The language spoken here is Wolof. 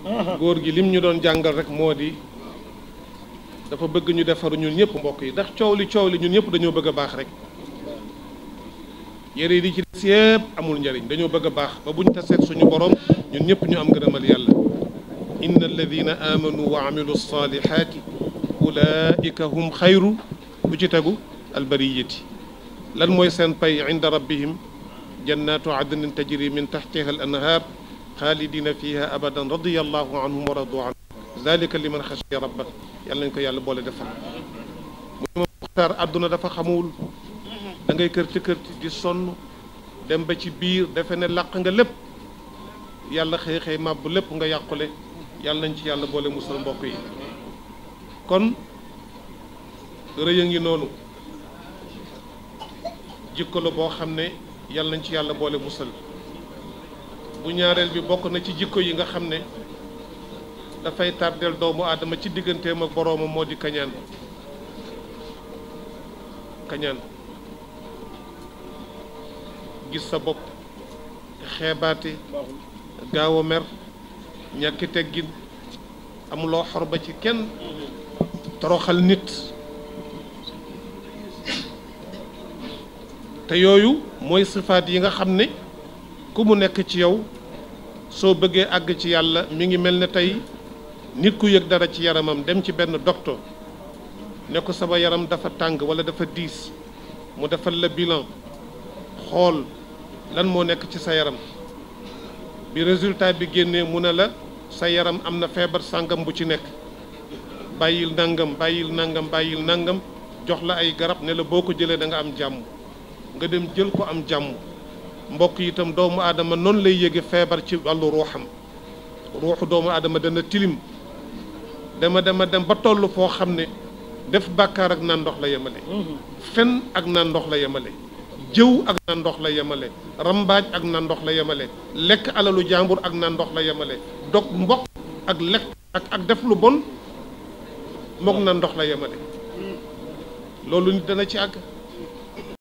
góor gi lim ñu doon jàngal rek moo di dafa bëgg ñu defaru ñun ñëpp mbokk yi ndax coow li ñun ñëpp dañoo bëgg a baax rek yére yi di ci des yëpp amul njariñ dañoo bëgg a baax ba buñ taseeg suñu borom ñun ñëpp ñu am ngërëmal yàlla inna alladina amanu wa amilu salihati ulaika hum xayru bu ci tegu albariyati lan mooy seen pay inda rabbihim jannatu adnin tajri min taxtiha al anhar xaalidina fiha abadan radiyallahu anhum wa radu anhu zalika liman xashiya rabbah yàlla nañ ko yàlla boole defal mu ne ma muxtaar àdduna dafa xamul da ngay kërti di sonn dem ba ci biir defe ne làq nga lépp yàlla xëy màbb lépp nga yàqule yàlla nañ ci yàlla boole musal mbokk yi kon rëy a ngi noonu jikko la boo xam ne yàlla nañ ci yàlla boole musal bu ñaareel bi bokk na ci jikko yi nga xam ne dafay tardeel doomu aadama ci digganteem ak boroomam moo di kañaan gis sa bopp xeebaate gaaw a mer ñàkki teggin amuloo xorba ci kenn toroxal nit te yooyu mooy sifaat yi nga xam ne ku mu nekk ci yow soo bëggee àgg ci yàlla mi ngi mel ne tey nit ku yëg dara ci yaramam dem ci benn docteur ne ko sama yaram dafa tàng walla dafa diis mu defal la bilan xool lan moo nekk ci sa yaram bi résultat bi génnee mu ne la sa yaram am na feebar sàngam bu ci nekk bàyyil nangam jox la ay garab ne la boo ko jëlee da nga am jàmm nga dem jël ko am jàmm mbokk yi itam doomu aadama noonu lay yéege feebar ci wàllu ruuxam ruuxu doomu aadama dana tilim dem ba toll foo xam ne def bàkkaar ak naan ndox la yemale fen ak naan ndox la yemale jëw ak naan ndox la yemale rambaaj ak naan ndox la yemale lekk alalu jàmbur ak naan ndox la yemale dog mbokk ak lekk ak def lu bon mook naan ndox la yemale loolu nit dana ci àgg